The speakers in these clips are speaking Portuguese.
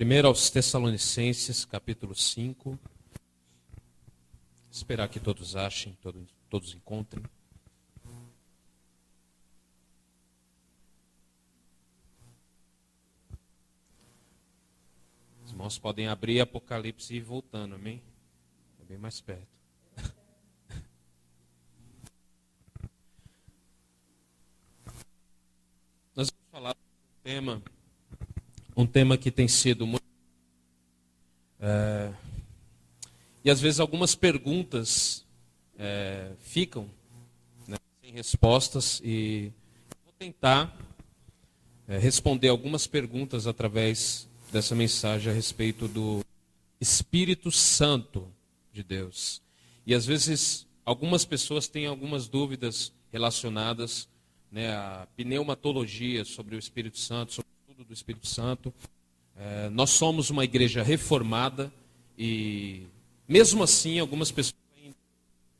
Primeiro aos Tessalonicenses, capítulo 5. Esperar que todos achem, todos encontrem. Os irmãos podem abrir Apocalipse e ir voltando, amém? É bem mais perto. Nós vamos falar um tema que tem sido muito... e às vezes algumas perguntas ficam, né, sem respostas, e vou tentar responder algumas perguntas através dessa mensagem a respeito do Espírito Santo de Deus. E às vezes algumas pessoas têm algumas dúvidas relacionadas, né, à pneumatologia sobre o Espírito Santo, sobre o estudo do Espírito Santo. Nós somos uma igreja reformada e, mesmo assim, algumas pessoas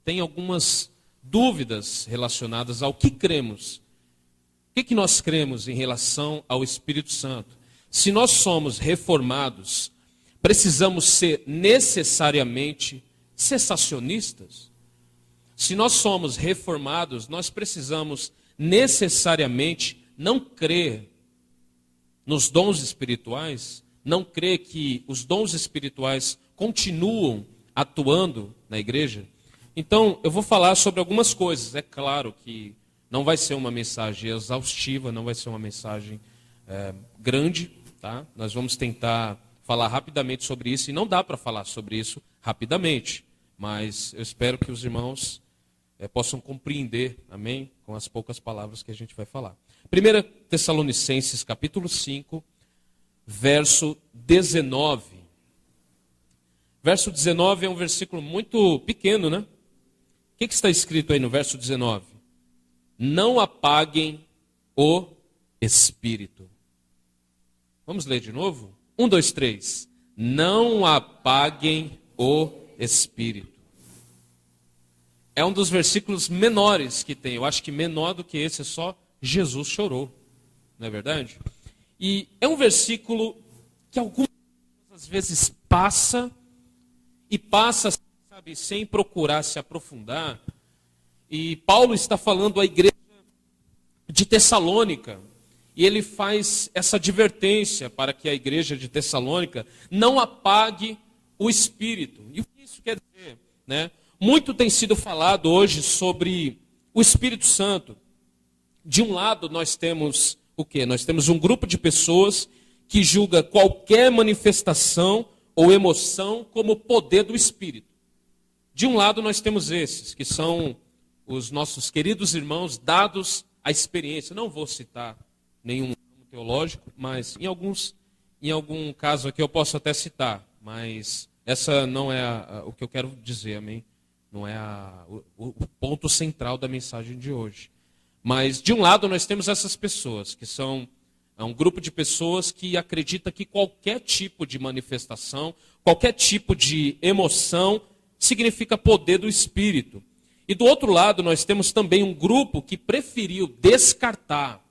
têm algumas dúvidas relacionadas ao que cremos. O que nós cremos em relação ao Espírito Santo? Se nós somos reformados, precisamos ser necessariamente cessacionistas? Se nós somos reformados, nós precisamos necessariamente não crer nos dons espirituais, não crer que os dons espirituais continuam atuando na igreja? Então, eu vou falar sobre algumas coisas. É claro que não vai ser uma mensagem exaustiva, não vai ser uma mensagem grande, tá? Nós vamos tentar falar rapidamente sobre isso, e não dá para falar sobre isso rapidamente, mas eu espero que os irmãos possam compreender, amém? Com as poucas palavras que a gente vai falar. 1 Tessalonicenses, capítulo 5, verso 19. Verso 19 é um versículo muito pequeno, né? O que está escrito aí no verso 19? Não apaguem o Espírito. Vamos ler de novo? 1, 2, 3. Não apaguem o Espírito. É um dos versículos menores que tem. Eu acho que menor do que esse é só Jesus chorou. Não é verdade? E é um versículo que algumas às vezes passa, sabe, sem procurar se aprofundar. E Paulo está falando à igreja de Tessalônica. E ele faz essa advertência para que a igreja de Tessalônica não apague o Espírito. E o que isso quer dizer, né? Muito tem sido falado hoje sobre o Espírito Santo. De um lado nós temos o quê? Nós temos um grupo de pessoas que julga qualquer manifestação ou emoção como poder do Espírito. De um lado nós temos esses, que são os nossos queridos irmãos dados à experiência. Não vou citar nenhum teológico, mas em algum caso aqui eu posso até citar, mas essa não é o que eu quero dizer, amém? Não é o ponto central da mensagem de hoje. Mas, de um lado, nós temos essas pessoas, que são um grupo de pessoas que acredita que qualquer tipo de manifestação, qualquer tipo de emoção, significa poder do Espírito. E do outro lado, nós temos também um grupo que preferiu descartar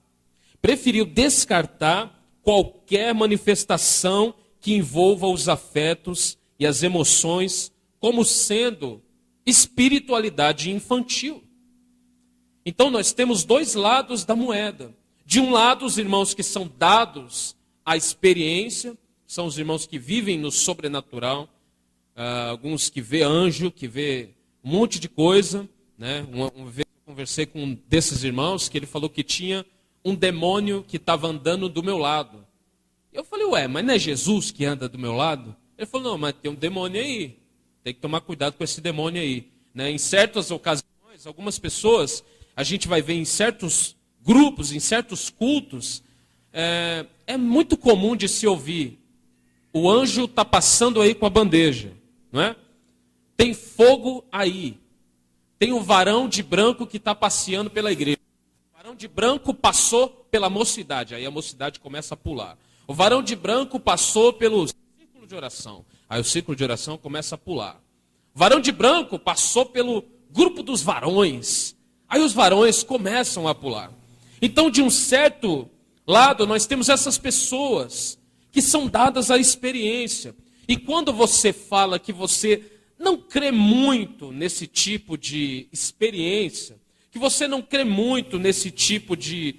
qualquer manifestação que envolva os afetos e as emoções como sendo espiritualidade infantil. Então nós temos dois lados da moeda. De um lado, os irmãos que são dados à experiência, são os irmãos que vivem no sobrenatural, alguns que vê anjo, que vê um monte de coisa, né? Uma vez eu conversei com um desses irmãos que ele falou que tinha um demônio que estava andando do meu lado. Eu falei, mas não é Jesus que anda do meu lado? Ele falou, não, mas tem um demônio aí. Tem que tomar cuidado com esse demônio aí. Né? Em certas ocasiões, algumas pessoas, a gente vai ver em certos grupos, em certos cultos, é muito comum de se ouvir, o anjo está passando aí com a bandeja, não é? Tem fogo aí. Tem um varão de branco que está passeando pela igreja. O varão de branco passou pela mocidade, aí a mocidade começa a pular. O varão de branco passou pelo círculo de oração, aí o círculo de oração começa a pular. O varão de branco passou pelo grupo dos varões, aí os varões começam a pular. Então, de um certo lado, nós temos essas pessoas que são dadas à experiência. E quando você fala que você não crê muito nesse tipo de experiência, que você não crê muito nesse tipo de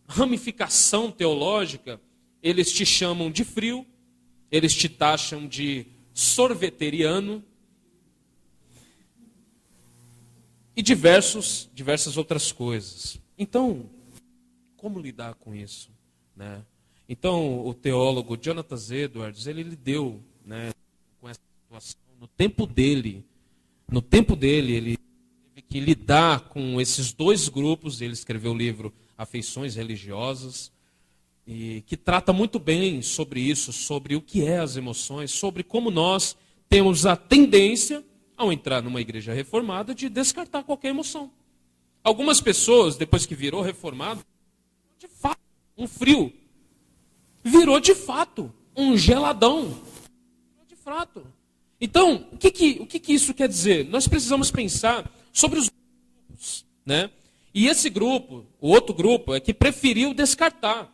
ramificação teológica, eles te chamam de frio, eles te taxam de sorveteriano e diversas outras coisas. Então, como lidar com isso, né? Então, o teólogo Jonathan Edwards, ele lidou, né, com essa situação no tempo dele. No tempo dele, ele teve que lidar com esses dois grupos. Ele escreveu o livro Afeições Religiosas, e que trata muito bem sobre isso, sobre o que é as emoções, sobre como nós temos a tendência, ao entrar numa igreja reformada, de descartar qualquer emoção. Algumas pessoas, depois que virou reformado, de fato, um frio. Virou de fato um geladão. Virou de fato. Então, o que isso quer dizer? Nós precisamos pensar sobre os grupos, né? E esse grupo, o outro grupo, é que preferiu descartar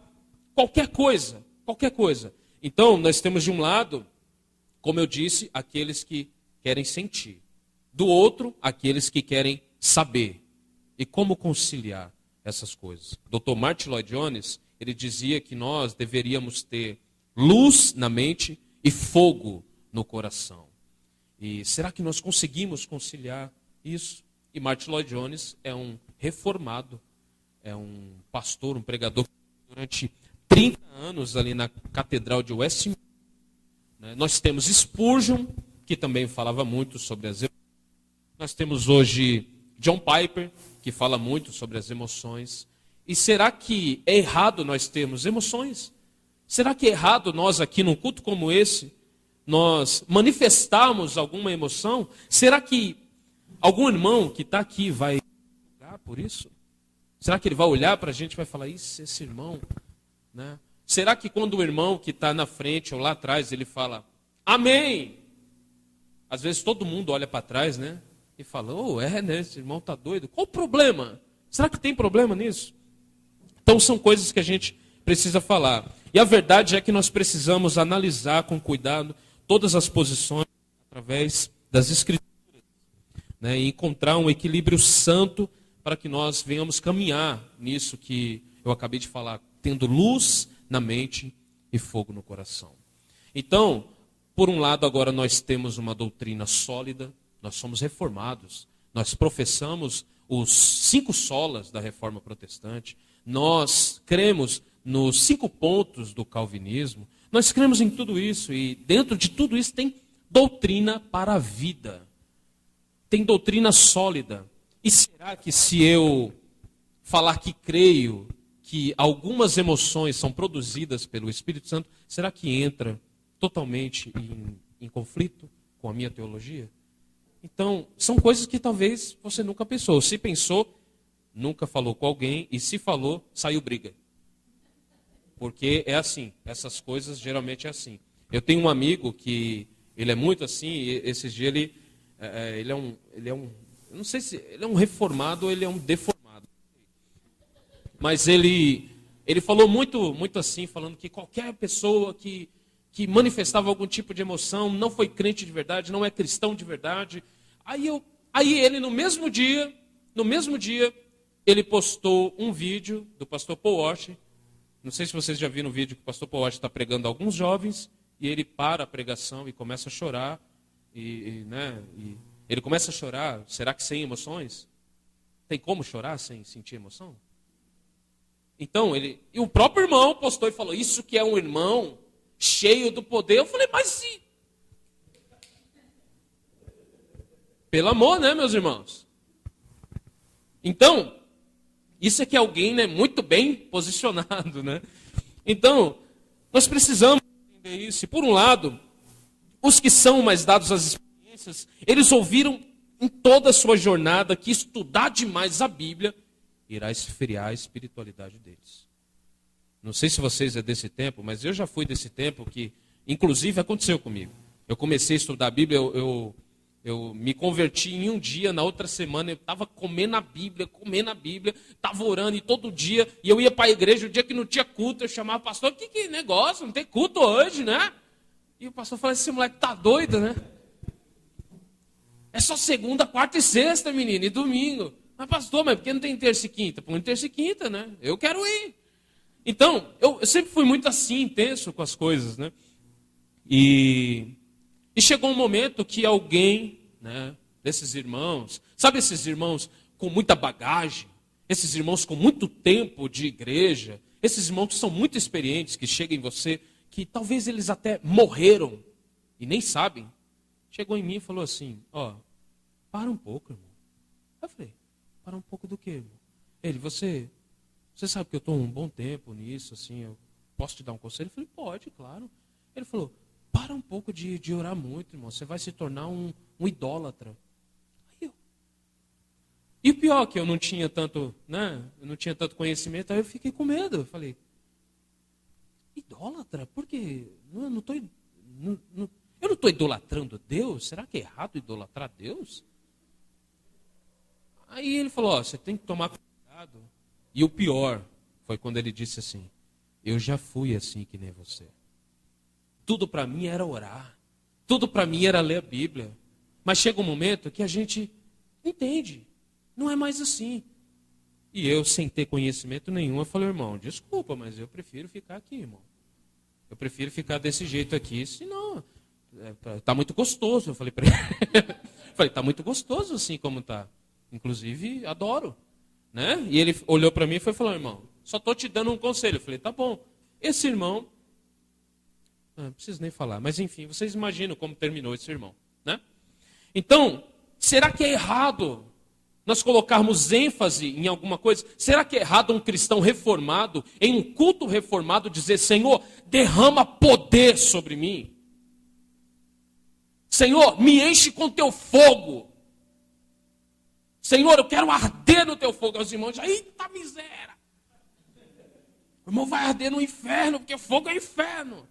qualquer coisa, qualquer coisa. Então, nós temos de um lado, como eu disse, aqueles que querem sentir. Do outro, aqueles que querem saber. E como conciliar essas coisas? Dr. Martin Lloyd Jones, ele dizia que nós deveríamos ter luz na mente e fogo no coração. E será que nós conseguimos conciliar isso? E Martin Lloyd Jones é um reformado, é um pastor, um pregador durante 30 anos ali na Catedral de Westminster. Nós temos Spurgeon, que também falava muito sobre as emoções. Nós temos hoje John Piper, que fala muito sobre as emoções. E será que é errado nós termos emoções? Será que é errado nós aqui num culto como esse, nós manifestarmos alguma emoção? Será que algum irmão que está aqui vai julgar por isso? Será que ele vai olhar para a gente e vai falar, isso, esse irmão, né? Será que quando o irmão que está na frente ou lá atrás, ele fala, amém? Às vezes todo mundo olha para trás, né? E fala, né? Esse irmão está doido. Qual o problema? Será que tem problema nisso? Então são coisas que a gente precisa falar. E a verdade é que nós precisamos analisar com cuidado todas as posições através das Escrituras, né? E encontrar um equilíbrio santo para que nós venhamos caminhar nisso que eu acabei de falar, tendo luz na mente e fogo no coração. Então, por um lado, agora nós temos uma doutrina sólida, nós somos reformados, nós professamos os 5 solas da Reforma Protestante, nós cremos nos 5 pontos do calvinismo, nós cremos em tudo isso, e dentro de tudo isso tem doutrina para a vida, tem doutrina sólida. E será que se eu falar que creio que algumas emoções são produzidas pelo Espírito Santo, será que entra totalmente em conflito com a minha teologia? Então, são coisas que talvez você nunca pensou. Se pensou, nunca falou com alguém, e se falou, saiu briga. Porque é assim, essas coisas geralmente é assim. Eu tenho um amigo que ele é muito assim, e esses dias ele é um, não sei se ele é um reformado ou ele é um deformado. Mas ele falou muito assim, falando que qualquer pessoa que manifestava algum tipo de emoção não foi crente de verdade, não é cristão de verdade. Aí ele, no mesmo dia, ele postou um vídeo do pastor Paul Washer. Não sei se vocês já viram o vídeo que o pastor Paul Washer está pregando a alguns jovens, e ele para a pregação e começa a chorar. E ele começa a chorar, será que sem emoções? Tem como chorar sem sentir emoção? Então, e o próprio irmão postou e falou, isso que é um irmão cheio do poder. Eu falei, mas se... Pelo amor, né, meus irmãos? Então, isso é que alguém, né, muito bem posicionado, né? Então, nós precisamos entender isso. E por um lado, os que são mais dados às experiências, eles ouviram em toda a sua jornada que estudar demais a Bíblia irá esfriar a espiritualidade deles. Não sei se vocês é desse tempo, mas eu já fui desse tempo que, inclusive, aconteceu comigo. Eu comecei a estudar a Bíblia, Eu me converti em um dia, na outra semana eu estava comendo a Bíblia, estava orando e todo dia, e eu ia para a igreja, o dia que não tinha culto, eu chamava o pastor, que negócio, não tem culto hoje, né? E o pastor falou, esse moleque tá doido, né? É só segunda, quarta e sexta, menino, e domingo. Mas pastor, mas por que não tem terça e quinta? Põe terça e quinta, né? Eu quero ir. Então, eu sempre fui muito assim, intenso com as coisas, né? E chegou um momento que alguém, né, desses irmãos, sabe esses irmãos com muita bagagem, esses irmãos com muito tempo de igreja, esses irmãos que são muito experientes, que chegam em você, que talvez eles até morreram e nem sabem, chegou em mim e falou assim, ó, para um pouco, irmão. Eu falei, para um pouco do quê, irmão? Ele, você sabe que eu estou um bom tempo nisso, assim, eu posso te dar um conselho? Eu falei, pode, claro. Ele falou, para um pouco de orar muito, irmão. Você vai se tornar um idólatra. E o pior que eu não tinha tanto, né? Eu não tinha tanto conhecimento, aí eu fiquei com medo. Eu falei, idólatra? Por quê? Eu não estou idolatrando Deus? Será que é errado idolatrar Deus? Aí ele falou, ó, você tem que tomar cuidado. E o pior foi quando ele disse assim, eu já fui assim que nem você. Tudo para mim era orar. Tudo para mim era ler a Bíblia. Mas chega um momento que a gente entende. Não é mais assim. E eu, sem ter conhecimento nenhum, eu falei, irmão, desculpa, mas eu prefiro ficar aqui, irmão. Eu prefiro ficar desse jeito aqui, senão tá muito gostoso. Eu falei para ele. Falei, tá muito gostoso assim como tá. Inclusive, adoro. Né? E ele olhou para mim e foi falar, irmão, só estou te dando um conselho. Eu falei, tá bom. Esse irmão... não preciso nem falar, mas enfim, vocês imaginam como terminou esse irmão, né? Então, será que é errado nós colocarmos ênfase em alguma coisa? Será que é errado um cristão reformado, em um culto reformado, dizer, Senhor, derrama poder sobre mim? Senhor, me enche com teu fogo. Senhor, eu quero arder no teu fogo. Os irmãos, eita miséria. O irmão vai arder no inferno, porque fogo é inferno.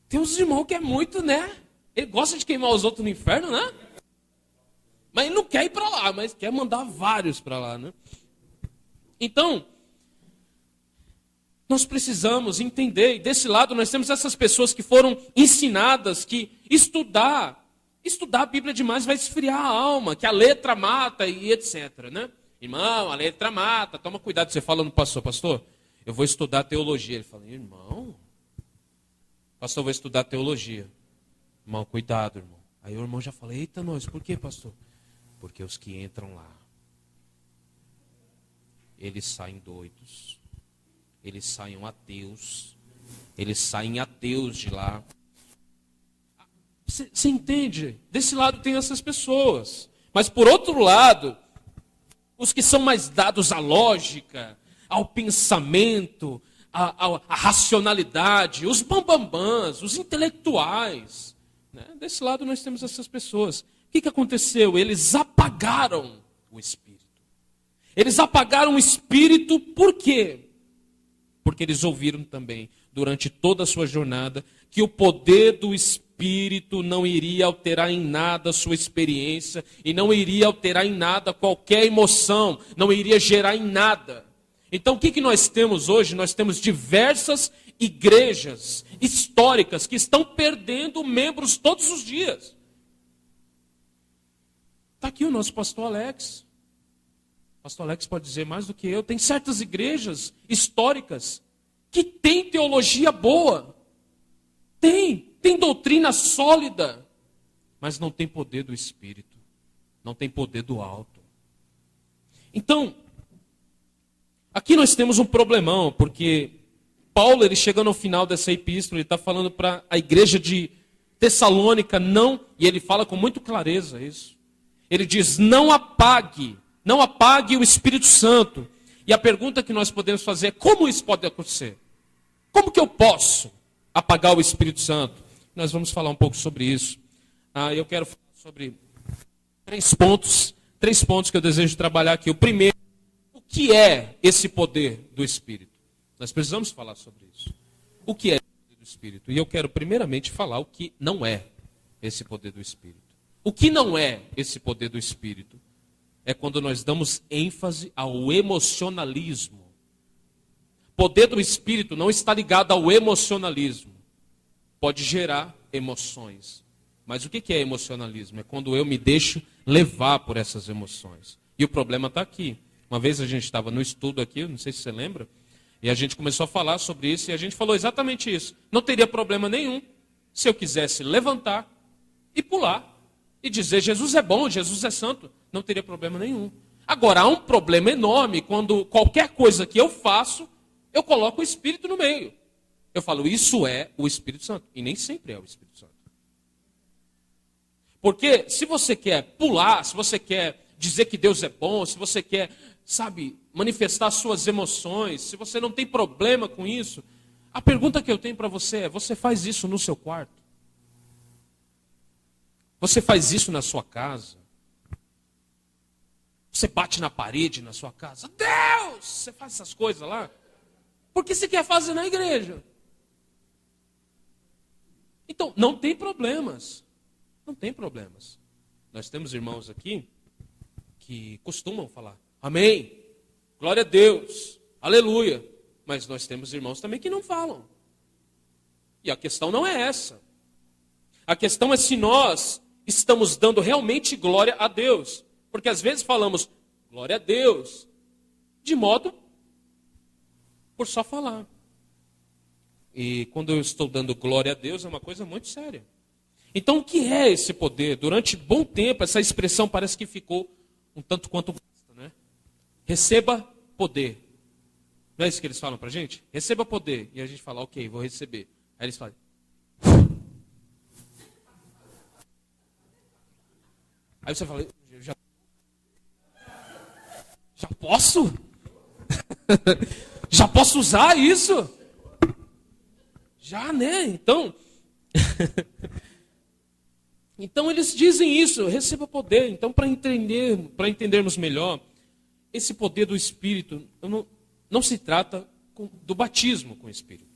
Tem uns irmãos que é muito, né? Ele gosta de queimar os outros no inferno, né? Mas ele não quer ir para lá, mas quer mandar vários para lá, né? Então, nós precisamos entender, e desse lado nós temos essas pessoas que foram ensinadas que estudar a Bíblia demais vai esfriar a alma, que a letra mata e etc, né? Irmão, a letra mata, toma cuidado. Você fala no pastor, eu vou estudar teologia. Ele fala, irmão... Pastor, vou estudar teologia. Irmão, cuidado, irmão. Aí o irmão já fala, eita nós, por quê, pastor? Porque os que entram lá, eles saem doidos. Eles saem ateus. Eles saem ateus de lá. Você entende? Desse lado tem essas pessoas. Mas por outro lado, os que são mais dados à lógica, ao pensamento, a racionalidade, os bambambãs, os intelectuais. Né? Desse lado nós temos essas pessoas. O que aconteceu? Eles apagaram o Espírito. Eles apagaram o Espírito por quê? Porque eles ouviram também, durante toda a sua jornada, que o poder do Espírito não iria alterar em nada a sua experiência e não iria alterar em nada qualquer emoção, não iria gerar em nada. Então, o que nós temos hoje? Nós temos diversas igrejas históricas que estão perdendo membros todos os dias. Está aqui o nosso pastor Alex. O pastor Alex pode dizer mais do que eu. Tem certas igrejas históricas que têm teologia boa. Tem doutrina sólida, mas não tem poder do Espírito. Não tem poder do alto. Então, aqui nós temos um problemão, porque Paulo, ele chega no final dessa epístola, ele está falando para a igreja de Tessalônica, não, e ele fala com muita clareza isso. Ele diz, não apague o Espírito Santo. E a pergunta que nós podemos fazer é, como isso pode acontecer? Como que eu posso apagar o Espírito Santo? Nós vamos falar um pouco sobre isso. Eu quero falar sobre três pontos que eu desejo trabalhar aqui. O primeiro, o que é esse poder do Espírito? Nós precisamos falar sobre isso. O que é o poder do Espírito? E eu quero primeiramente falar o que não é esse poder do Espírito. O que não é esse poder do Espírito? É quando nós damos ênfase ao emocionalismo. Poder do Espírito não está ligado ao emocionalismo. Pode gerar emoções. Mas o que é emocionalismo? É quando eu me deixo levar por essas emoções. E o problema está aqui. Uma vez a gente estava no estudo aqui, não sei se você lembra, e a gente começou a falar sobre isso, e a gente falou exatamente isso. Não teria problema nenhum se eu quisesse levantar e pular. E dizer, Jesus é bom, Jesus é santo. Não teria problema nenhum. Agora, há um problema enorme quando qualquer coisa que eu faço, eu coloco o Espírito no meio. Eu falo, isso é o Espírito Santo. E nem sempre é o Espírito Santo. Porque se você quer pular, se você quer dizer que Deus é bom, se você quer, sabe, manifestar suas emoções, se você não tem problema com isso, a pergunta que eu tenho para você é, você faz isso no seu quarto? Você faz isso na sua casa? Você bate na parede na sua casa? Deus! Você faz essas coisas lá? Por que você quer fazer na igreja? Então, não tem problemas. Não tem problemas. Nós temos irmãos aqui que costumam falar, amém, glória a Deus, aleluia. Mas nós temos irmãos também que não falam. E a questão não é essa. A questão é se nós estamos dando realmente glória a Deus. Porque às vezes falamos glória a Deus, de modo por só falar. E quando eu estou dando glória a Deus é uma coisa muito séria. Então o que é esse poder? Durante bom tempo essa expressão parece que ficou um tanto quanto basta, né? Receba poder. Não é isso que eles falam pra gente? Receba poder. E a gente fala, ok, vou receber. Aí eles falam. Aí você fala, já posso? Já posso usar isso? Já, né? Então, então eles dizem isso, receba poder. Então, para entendermos melhor, esse poder do Espírito não se trata do batismo com o Espírito.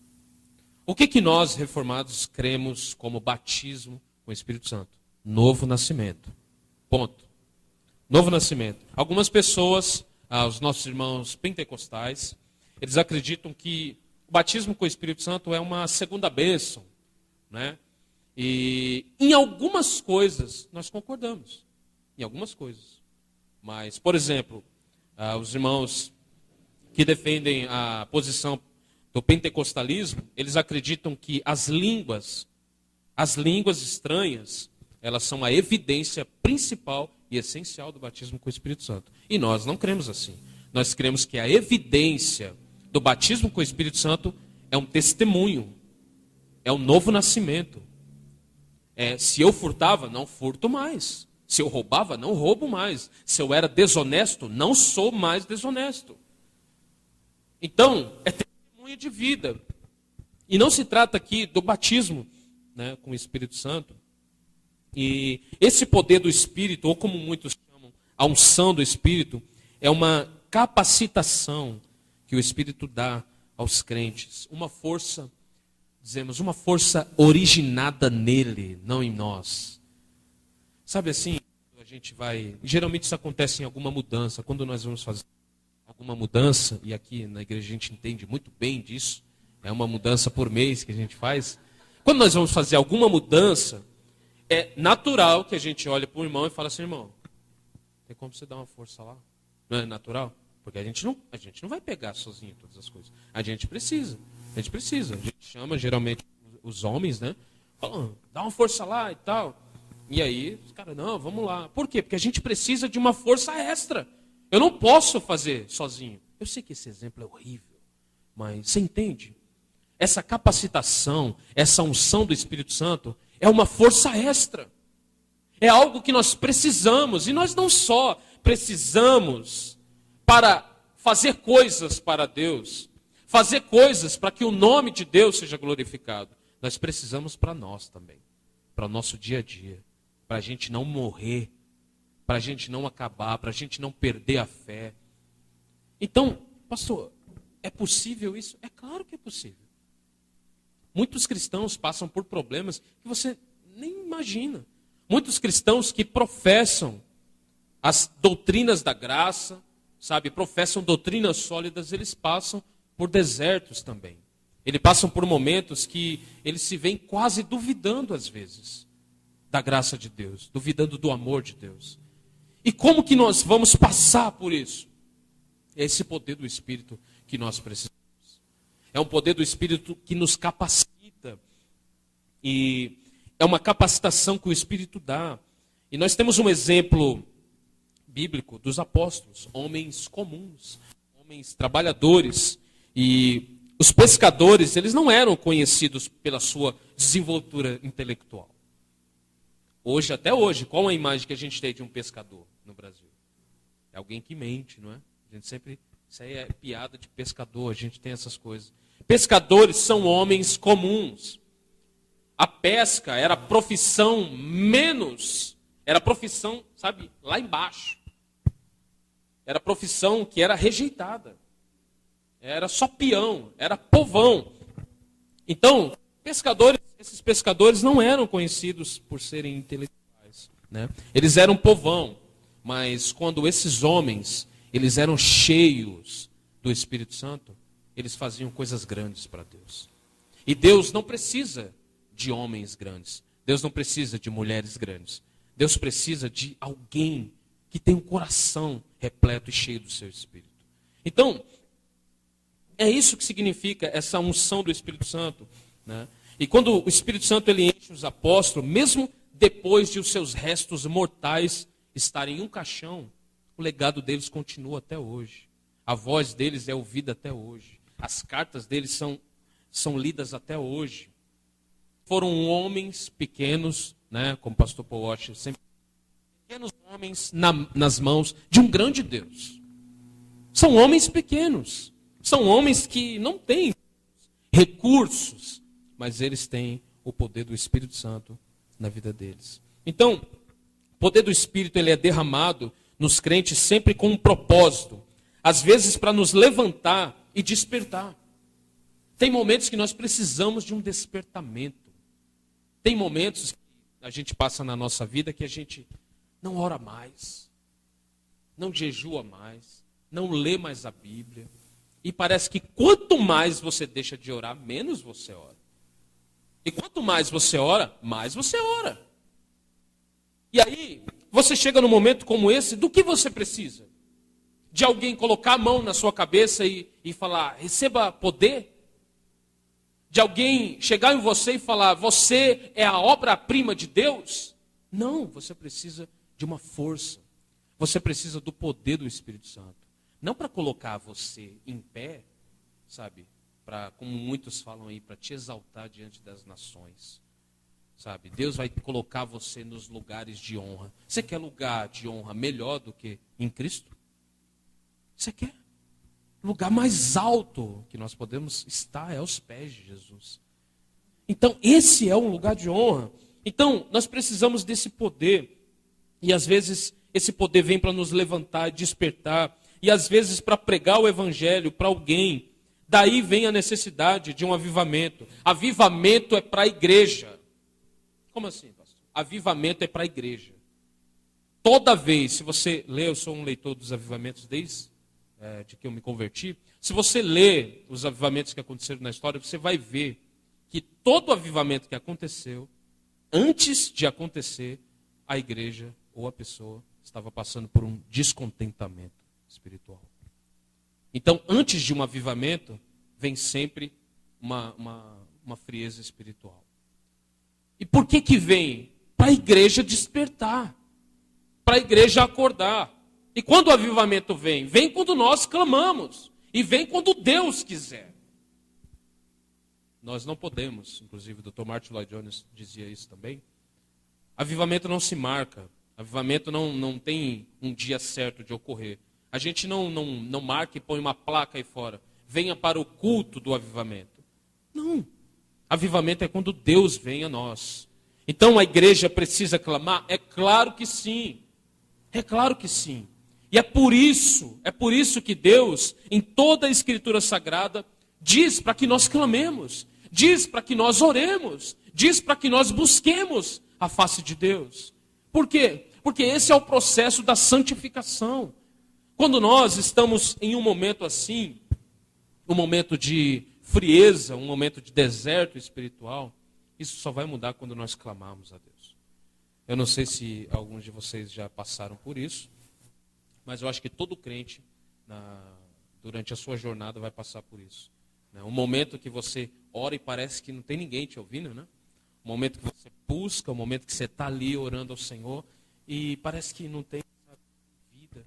O que nós, reformados, cremos como batismo com o Espírito Santo? Novo nascimento. Ponto. Novo nascimento. Algumas pessoas, os nossos irmãos pentecostais, eles acreditam que o batismo com o Espírito Santo é uma segunda bênção, né? E em algumas coisas nós concordamos. Em algumas coisas. Mas, por exemplo, os irmãos que defendem a posição do pentecostalismo, eles acreditam que as línguas estranhas, elas são a evidência principal e essencial do batismo com o Espírito Santo. E nós não cremos assim. Nós cremos que a evidência do batismo com o Espírito Santo é um testemunho, é um novo nascimento. Se eu furtava, não furto mais. Se eu roubava, não roubo mais. Se eu era desonesto, não sou mais desonesto. Então, é testemunho de vida. E não se trata aqui do batismo, né, com o Espírito Santo. E esse poder do Espírito, ou como muitos chamam, a unção do Espírito, é uma capacitação que o Espírito dá aos crentes. Uma força, dizemos, uma força originada nele, não em nós. Sabe assim, a gente vai... Geralmente isso acontece em alguma mudança. Quando nós vamos fazer alguma mudança, e aqui na igreja a gente entende muito bem disso, é uma mudança por mês que a gente faz. Quando nós vamos fazer alguma mudança, é natural que a gente olhe para o irmão e fale assim, irmão, tem como você dar uma força lá? Não é natural? Porque a gente não vai pegar sozinho todas as coisas. A gente precisa. A gente chama geralmente os homens, né? Fala, dá uma força lá e tal. E aí, os caras, não, vamos lá. Por quê? Porque a gente precisa de uma força extra. Eu não posso fazer sozinho. Eu sei que esse exemplo é horrível, mas você entende? Essa capacitação, essa unção do Espírito Santo é uma força extra. É algo que nós precisamos. E nós não só precisamos para fazer coisas para Deus, fazer coisas para que o nome de Deus seja glorificado. Nós precisamos para nós também, para o nosso dia a dia, para a gente não morrer, para a gente não acabar, para a gente não perder a fé. Então, pastor, é possível isso? É claro que é possível. Muitos cristãos passam por problemas que você nem Imagina. Muitos cristãos que professam as doutrinas da graça, sabe, professam doutrinas sólidas, eles passam por desertos também. Eles passam por momentos que eles se veem quase duvidando às vezes da graça de Deus, duvidando do amor de Deus. E como que nós vamos passar por isso? É esse poder do Espírito que nós precisamos. É um poder do Espírito que nos capacita. E é uma capacitação que o Espírito dá. E nós temos um exemplo bíblico dos apóstolos, homens comuns, homens trabalhadores. E os pescadores, eles não eram conhecidos pela sua desenvoltura intelectual. Hoje, até hoje, qual a imagem que a gente tem de um pescador no Brasil? É alguém que mente, não é? A gente sempre, isso aí é piada de pescador, a gente tem essas coisas. Pescadores são homens comuns. A pesca era a profissão menos, era a profissão, sabe, lá embaixo. Era a profissão que era rejeitada. Era só peão, era povão. Então, esses pescadores não eram conhecidos por serem intelectuais, né? Eles eram povão, mas quando esses homens, eles eram cheios do Espírito Santo, eles faziam coisas grandes para Deus. E Deus não precisa de homens grandes. Deus não precisa de mulheres grandes. Deus precisa de alguém que tem um coração repleto e cheio do seu Espírito. Então, é isso que significa essa unção do Espírito Santo, né? E quando o Espírito Santo ele enche os apóstolos, mesmo depois de os seus restos mortais estarem em um caixão, o legado deles continua até hoje. A voz deles é ouvida até hoje. As cartas deles são lidas até hoje. Foram homens pequenos, né, como o pastor Paul Washer sempre, pequenos homens nas mãos de um grande Deus. São homens pequenos. São homens que não têm recursos, mas eles têm o poder do Espírito Santo na vida deles. Então, o poder do Espírito ele é derramado nos crentes sempre com um propósito. Às vezes para nos levantar e despertar. Tem momentos que nós precisamos de um despertamento. Tem momentos que a gente passa na nossa vida que a gente não ora mais, não jejua mais, não lê mais a Bíblia. E parece que quanto mais você deixa de orar, menos você ora. E quanto mais você ora, mais você ora. E aí, você chega num momento como esse, do que você precisa? De alguém colocar a mão na sua cabeça e falar, receba poder? De alguém chegar em você e falar, você é a obra-prima de Deus? Não, você precisa de uma força. Você precisa do poder do Espírito Santo. Não para colocar você em pé, sabe? Como muitos falam aí, para te exaltar diante das nações. Sabe? Deus vai colocar você nos lugares de honra. Você quer lugar de honra melhor do que em Cristo? Você quer? O lugar mais alto que nós podemos estar é aos pés de Jesus. Então, esse é um lugar de honra. Então, nós precisamos desse poder. E às vezes, esse poder vem para nos levantar, despertar. E às vezes, para pregar o evangelho para alguém. Daí vem a necessidade de um avivamento. Avivamento é para a igreja. Como assim, pastor? Avivamento é para a igreja. Toda vez, se você lê, eu sou um leitor dos avivamentos desde de que eu me converti. Se você lê os avivamentos que aconteceram na história, você vai ver que todo avivamento que aconteceu, antes de acontecer, a igreja ou a pessoa estava passando por um descontentamento espiritual. Então, antes de um avivamento, vem sempre uma frieza espiritual. E por que vem? Para a igreja despertar. Para a igreja acordar. E quando o avivamento vem? Vem quando nós clamamos. E vem quando Deus quiser. Nós não podemos, inclusive o Dr. Martin Lloyd Jones dizia isso também. Avivamento não se marca. Avivamento não tem um dia certo de ocorrer. A gente não marca e põe uma placa aí fora. Venha para o culto do avivamento. Não. Avivamento é quando Deus vem a nós. Então a igreja precisa clamar? É claro que sim. É claro que sim. E é por isso que Deus, em toda a Escritura Sagrada, diz para que nós clamemos, diz para que nós oremos, diz para que nós busquemos a face de Deus. Por quê? Porque esse é o processo da santificação. Quando nós estamos em um momento assim, um momento de frieza, um momento de deserto espiritual, isso só vai mudar quando nós clamarmos a Deus. Eu não sei se alguns de vocês já passaram por isso, mas eu acho que todo crente, durante a sua jornada, vai passar por isso. Um momento que você ora e parece que não tem ninguém te ouvindo, né? Um momento que você busca, um momento que você está ali orando ao Senhor e parece que não tem vida.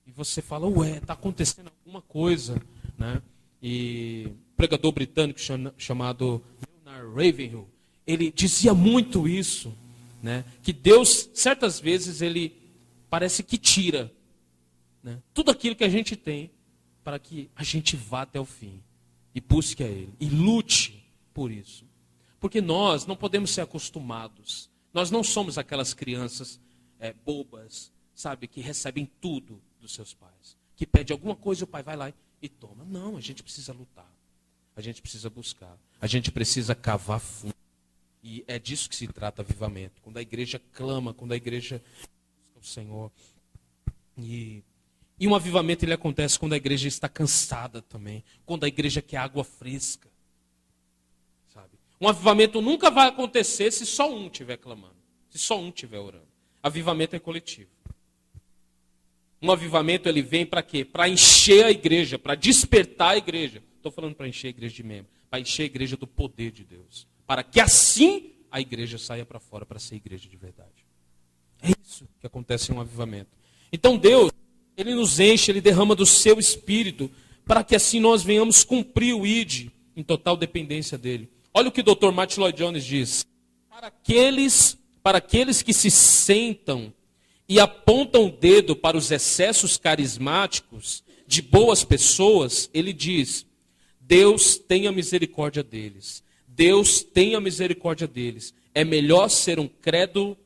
E você fala, está acontecendo alguma coisa, né? E um pregador britânico chamado Leonard Ravenhill, ele dizia muito isso, né? Que Deus, certas vezes, ele parece que tira, né, tudo aquilo que a gente tem para que a gente vá até o fim e busque a Ele e lute por isso. Porque nós não podemos ser acostumados. Nós não somos aquelas crianças bobas, sabe, que recebem tudo dos seus pais. Que pede alguma coisa e o pai vai lá e toma. Não, a gente precisa lutar. A gente precisa buscar. A gente precisa cavar fundo. E é disso que se trata avivamento. Quando a igreja clama, quando a igreja busca o Senhor. E um avivamento ele acontece quando a igreja está cansada também. Quando a igreja quer água fresca. Sabe? Um avivamento nunca vai acontecer se só um estiver clamando. Se só um estiver orando. Avivamento é coletivo. Um avivamento ele vem para quê? Para encher a igreja, para despertar a igreja. Estou falando para encher a igreja de membros. Para encher a igreja do poder de Deus. Para que assim a igreja saia para fora para ser igreja de verdade. É isso que acontece em um avivamento. Então Deus, Ele nos enche, Ele derrama do seu Espírito, para que assim nós venhamos cumprir o ID em total dependência dEle. Olha o que o Dr. Martin Lloyd Jones diz. Para aqueles que se sentam e apontam o dedo para os excessos carismáticos de boas pessoas, ele diz, Deus tenha misericórdia deles. Deus tenha misericórdia deles. É melhor ser um crédulo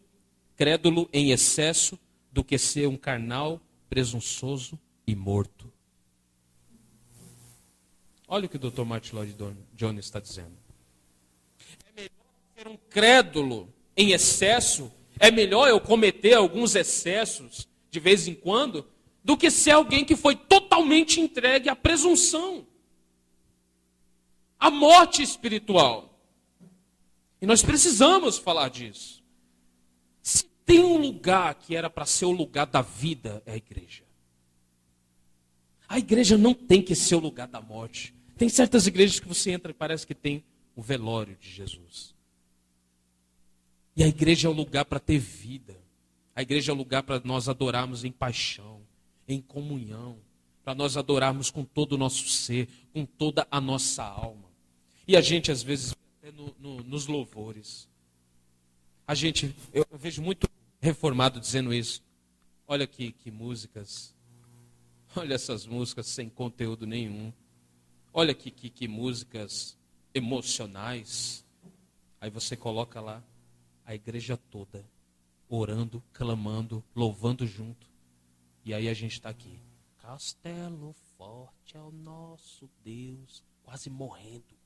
em excesso do que ser um carnal, presunçoso e morto. Olha o que o Dr. Martin Lloyd Jones está dizendo. É melhor ser um crédulo em excesso, é melhor eu cometer alguns excessos de vez em quando, do que ser alguém que foi totalmente entregue à presunção, à morte espiritual. E nós precisamos falar disso. Se tem um lugar que era para ser o lugar da vida, é a igreja. A igreja não tem que ser o lugar da morte. Tem certas igrejas que você entra e parece que tem o velório de Jesus. E a igreja é o lugar para ter vida. A igreja é o lugar para nós adorarmos em paixão, em comunhão. Para nós adorarmos com todo o nosso ser, com toda a nossa alma. E a gente, às vezes, até nos louvores. Eu vejo muito reformado dizendo isso. Olha aqui que músicas. Olha essas músicas sem conteúdo nenhum. Olha que músicas emocionais. Aí você coloca lá a igreja toda orando, clamando, louvando junto. E aí a gente está aqui. Castelo forte é o nosso Deus. Quase morrendo.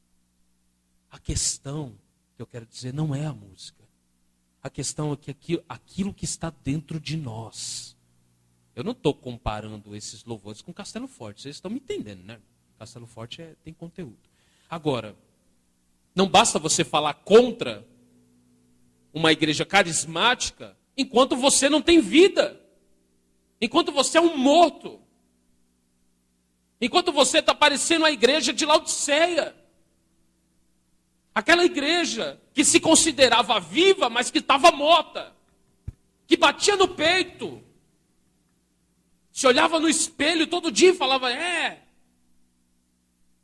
A questão que eu quero dizer não é a música. A questão é que aquilo que está dentro de nós. Eu não estou comparando esses louvores com Castelo Forte. Vocês estão me entendendo, né? Castelo Forte tem conteúdo. Agora, não basta você falar contra uma igreja carismática enquanto você não tem vida. Enquanto você é um morto. Enquanto você está parecendo a igreja de Laodiceia. Aquela igreja que se considerava viva, mas que estava morta. Que batia no peito. Se olhava no espelho todo dia e falava,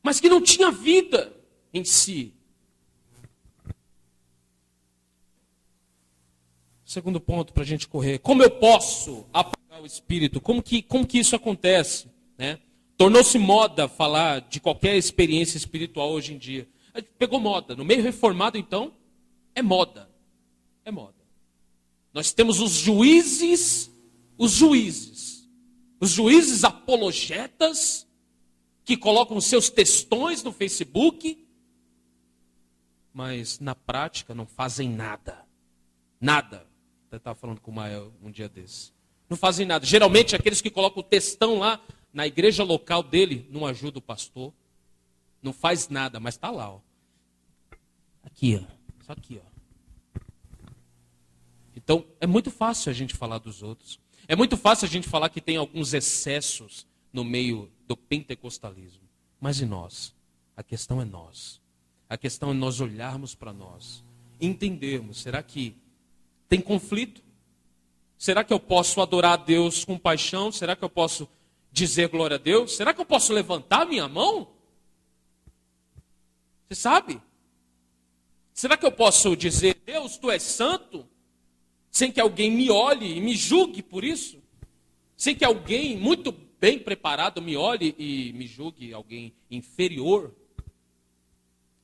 mas que não tinha vida em si. Segundo ponto para a gente correr. Como eu posso apagar o espírito? Como que isso acontece? Né? Tornou-se moda falar de qualquer experiência espiritual hoje em dia. Pegou moda. No meio reformado, então, é moda. É moda. Nós temos os juízes apologetas, que colocam seus textões no Facebook, mas na prática não fazem nada. Nada. Eu estava falando com o Mael um dia desses. Não fazem nada. Geralmente, aqueles que colocam o textão lá na igreja local dele, não ajuda o pastor. Não faz nada, mas está lá. Ó. Aqui, ó. Só aqui, ó. Então, é muito fácil a gente falar dos outros. É muito fácil a gente falar que tem alguns excessos no meio do pentecostalismo. Mas e nós? A questão é nós. A questão é nós olharmos para nós. Entendermos, será que tem conflito? Será que eu posso adorar a Deus com paixão? Será que eu posso dizer glória a Deus? Será que eu posso levantar minha mão? Você sabe? Será que eu posso dizer, Deus, tu és santo? Sem que alguém me olhe e me julgue por isso? Sem que alguém muito bem preparado me olhe e me julgue alguém inferior?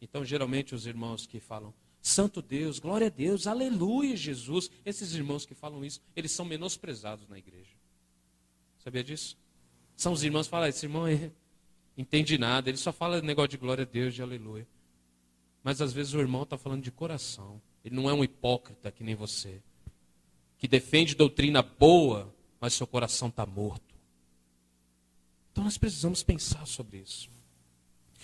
Então, geralmente, os irmãos que falam, Santo Deus, glória a Deus, aleluia, Jesus. Esses irmãos que falam isso, eles são menosprezados na igreja. Sabia disso? São os irmãos que falam, esse irmão entende nada, ele só fala negócio de glória a Deus, de aleluia. Mas às vezes o irmão está falando de coração. Ele não é um hipócrita que nem você, que defende doutrina boa, mas seu coração está morto. Então nós precisamos pensar sobre isso.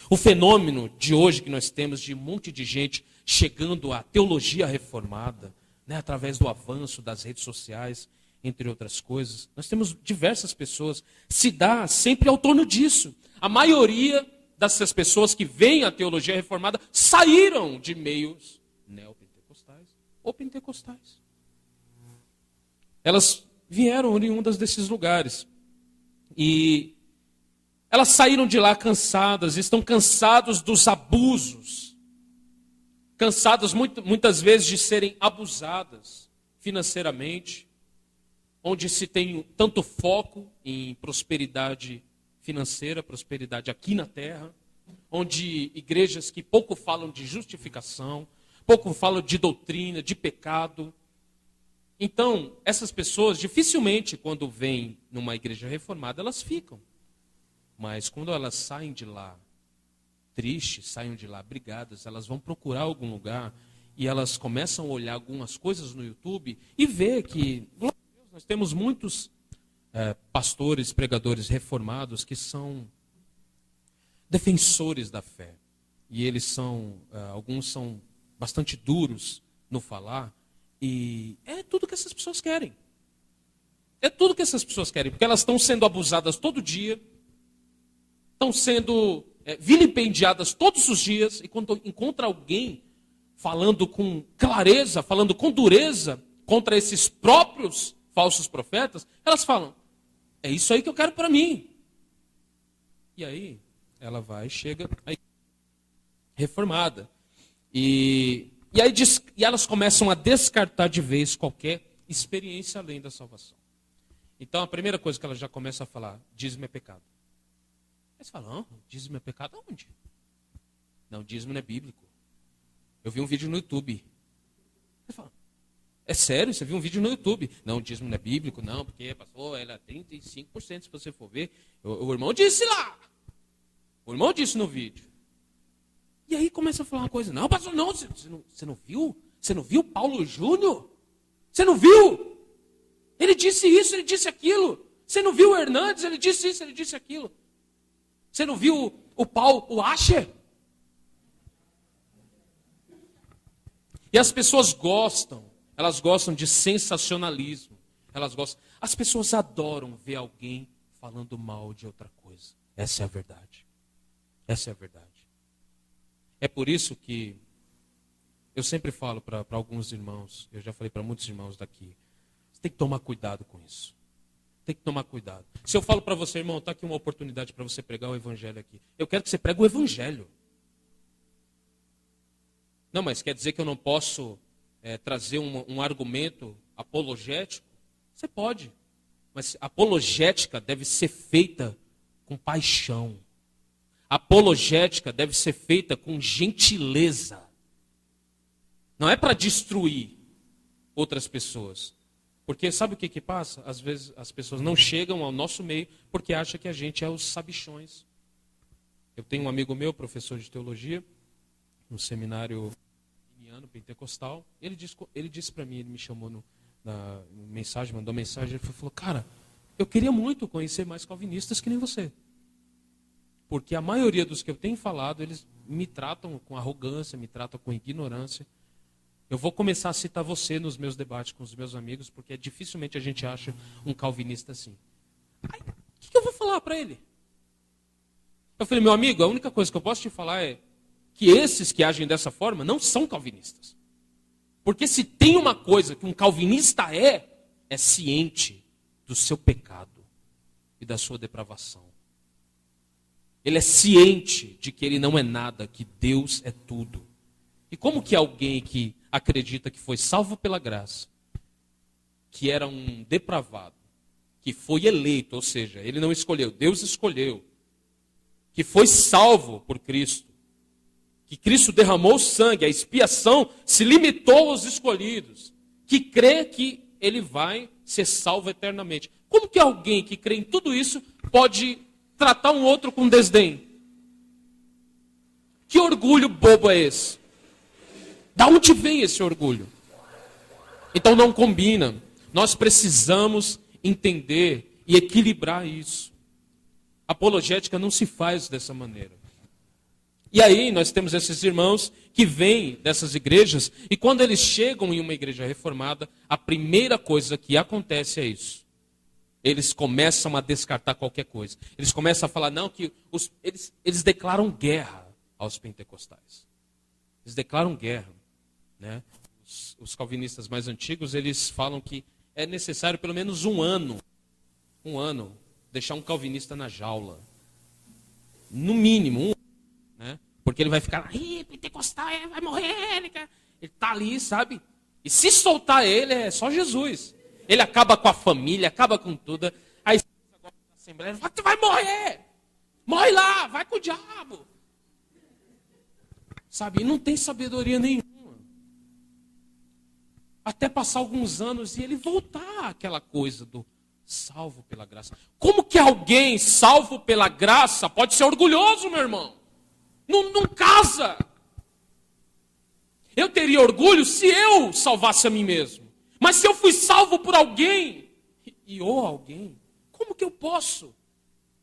O fenômeno de hoje que nós temos de um monte de gente chegando à teologia reformada, né, através do avanço das redes sociais, entre outras coisas, nós temos diversas pessoas, se dá sempre ao torno disso. A maioria dessas pessoas que vêm à teologia reformada saíram de meios neopentecostais ou pentecostais. Elas vieram oriundas desses lugares e elas saíram de lá cansadas, estão cansados dos abusos, cansadas muitas vezes de serem abusadas financeiramente, onde se tem tanto foco em prosperidade financeira, prosperidade aqui na terra, onde igrejas que pouco falam de justificação, pouco falam de doutrina, de pecado. Então, essas pessoas dificilmente, quando vêm numa igreja reformada, elas ficam. Mas quando elas saem de lá tristes, saem de lá brigadas, elas vão procurar algum lugar e elas começam a olhar algumas coisas no YouTube e ver que, glória a Deus, nós temos muitos pastores, pregadores reformados que são defensores da fé. E eles são, alguns são bastante duros no falar e é tudo que essas pessoas querem. É tudo que essas pessoas querem, porque elas estão sendo abusadas todo dia, estão sendo vilipendiadas todos os dias, e quando encontra alguém falando com clareza, falando com dureza contra esses próprios falsos profetas, elas falam, é isso aí que eu quero para mim. E aí, ela vai e chega aí, reformada. E elas começam a descartar de vez qualquer experiência além da salvação. Então, a primeira coisa que ela já começa a falar, dízimo é pecado. Aí você fala, dízimo é pecado aonde? Não, dízimo não é bíblico. Eu vi um vídeo no YouTube. Você fala, é sério? Você viu um vídeo no YouTube? Não, dízimo não é bíblico, não, porque passou, ela é 35%, se você for ver. O irmão disse lá. O irmão disse no vídeo. E aí começa a falar uma coisa. Não, pastor, não, você não viu? Você não viu Paulo Júnior? Você não viu? Ele disse isso, ele disse aquilo. Você não viu o Hernandes? Ele disse isso, ele disse aquilo. Você não viu o Asher? E as pessoas gostam, elas gostam de sensacionalismo. As pessoas adoram ver alguém falando mal de outra coisa. Essa é a verdade. Essa é a verdade. É por isso que eu sempre falo para alguns irmãos, eu já falei para muitos irmãos daqui, você tem que tomar cuidado com isso. Tem que tomar cuidado. Se eu falo para você, irmão, está aqui uma oportunidade para você pregar o evangelho aqui. Eu quero que você pregue o evangelho. Não, mas quer dizer que eu não posso trazer um argumento apologético? Você pode. Mas apologética deve ser feita com paixão. Apologética deve ser feita com gentileza. Não é para destruir outras pessoas. Porque sabe o que passa? Às vezes as pessoas não chegam ao nosso meio porque acham que a gente é os sabichões. Eu tenho um amigo meu, professor de teologia, no seminário ano pentecostal. Ele disse para mim, ele me chamou na mensagem, mandou mensagem, ele falou, cara, eu queria muito conhecer mais calvinistas que nem você. Porque a maioria dos que eu tenho falado, eles me tratam com arrogância, me tratam com ignorância. Eu vou começar a citar você nos meus debates com os meus amigos, porque dificilmente a gente acha um calvinista assim. Aí, o que eu vou falar para ele? Eu falei, meu amigo, a única coisa que eu posso te falar é que esses que agem dessa forma não são calvinistas. Porque se tem uma coisa que um calvinista é ciente do seu pecado e da sua depravação. Ele é ciente de que ele não é nada, que Deus é tudo. E como que alguém que acredita que foi salvo pela graça, que era um depravado, que foi eleito, ou seja, ele não escolheu, Deus escolheu, que foi salvo por Cristo, que Cristo derramou sangue, a expiação se limitou aos escolhidos, que crê que ele vai ser salvo eternamente. Como que alguém que crê em tudo isso pode tratar um outro com desdém? Que orgulho bobo é esse? Da onde vem esse orgulho? Então não combina. Nós precisamos entender e equilibrar isso. Apologética não se faz dessa maneira. E aí nós temos esses irmãos que vêm dessas igrejas e quando eles chegam em uma igreja reformada, a primeira coisa que acontece é isso. Eles começam a descartar qualquer coisa. Eles começam a falar, não, que eles declaram guerra aos pentecostais. Eles declaram guerra. Né? Os calvinistas mais antigos, eles falam que é necessário pelo menos um ano, deixar um calvinista na jaula. No mínimo, um ano. Né? Porque ele vai ficar lá, pentecostal, vai morrer, ele está ali, sabe? E se soltar ele, é só Jesus. Ele acaba com a família, acaba com tudo. Aí agora na Assembleia, tu vai morrer! Morre lá, vai com o diabo! Sabe? E não tem sabedoria nenhuma. Até passar alguns anos e ele voltar àquela coisa do salvo pela graça. Como que alguém salvo pela graça pode ser orgulhoso, meu irmão? Não casa. Eu teria orgulho se eu salvasse a mim mesmo. Mas se eu fui salvo por alguém, ou alguém, como que eu posso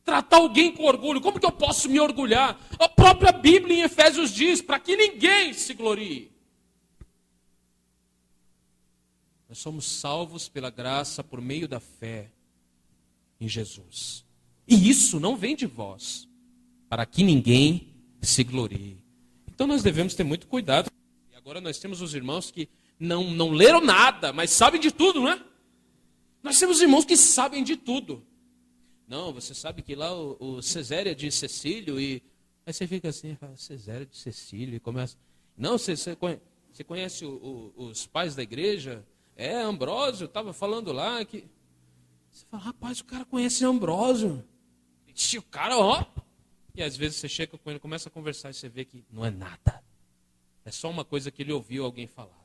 tratar alguém com orgulho? Como que eu posso me orgulhar? A própria Bíblia em Efésios diz, para que ninguém se glorie. Nós somos salvos pela graça por meio da fé em Jesus. E isso não vem de vós, para que ninguém se glorie. Então nós devemos ter muito cuidado. E agora nós temos os irmãos que não leram nada, mas sabem de tudo, não é? Nós temos irmãos que sabem de tudo. Não, você sabe que lá o Ceséria de Cecílio, e aí você fica assim, fala, Ceséria de Cecílio, e começa. Não, você conhece os pais da igreja? Ambrósio, estava falando lá que. Você fala, rapaz, o cara conhece Ambrósio. O cara, ó. E às vezes você chega com ele, começa a conversar e você vê que não é nada. É só uma coisa que ele ouviu alguém falar.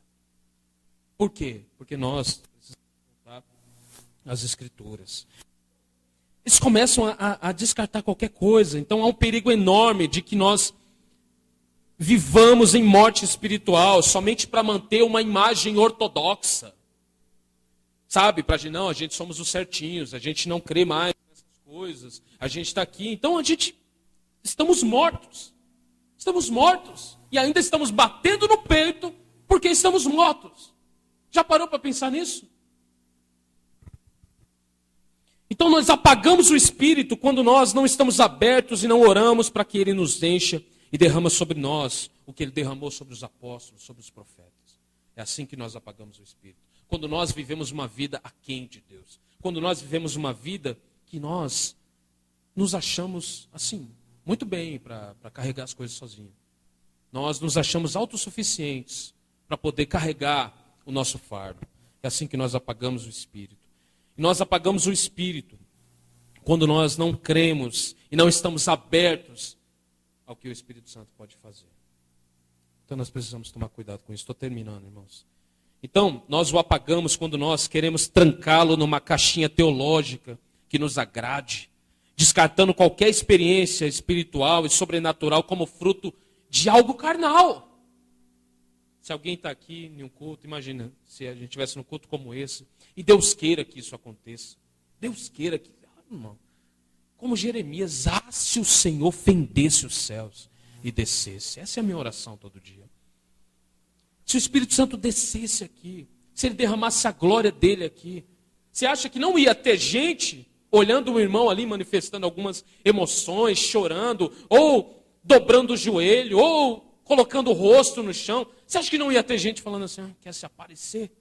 Por quê? Porque nós precisamos voltar às Escrituras. Eles começam a descartar qualquer coisa. Então há um perigo enorme de que nós vivamos em morte espiritual somente para manter uma imagem ortodoxa. Sabe? Para não, a gente somos os certinhos, a gente não crê mais nessas coisas, a gente está aqui. Então estamos mortos. Estamos mortos. E ainda estamos batendo no peito porque estamos mortos. Já parou para pensar nisso? Então nós apagamos o Espírito quando nós não estamos abertos e não oramos para que Ele nos encha e derrama sobre nós o que Ele derramou sobre os apóstolos, sobre os profetas. É assim que nós apagamos o Espírito. Quando nós vivemos uma vida aquém de Deus. Quando nós vivemos uma vida que nós nos achamos assim, muito bem para carregar as coisas sozinhos. Nós nos achamos autossuficientes para poder carregar o nosso fardo. É assim que nós apagamos o Espírito. E nós apagamos o Espírito quando nós não cremos e não estamos abertos ao que o Espírito Santo pode fazer. Então nós precisamos tomar cuidado com isso. Estou terminando, irmãos. Então, nós o apagamos quando nós queremos trancá-lo numa caixinha teológica que nos agrade, descartando qualquer experiência espiritual e sobrenatural como fruto de algo carnal. Se alguém está aqui em um culto, imagina se a gente estivesse num culto como esse, e Deus queira que isso aconteça. Deus queira que, irmão, como Jeremias, se o Senhor fendesse os céus e descesse. Essa é a minha oração todo dia. Se o Espírito Santo descesse aqui, se ele derramasse a glória dele aqui, você acha que não ia ter gente olhando o irmão ali, manifestando algumas emoções, chorando, ou dobrando o joelho, ou colocando o rosto no chão? Você acha que não ia ter gente falando assim, quer se aparecer?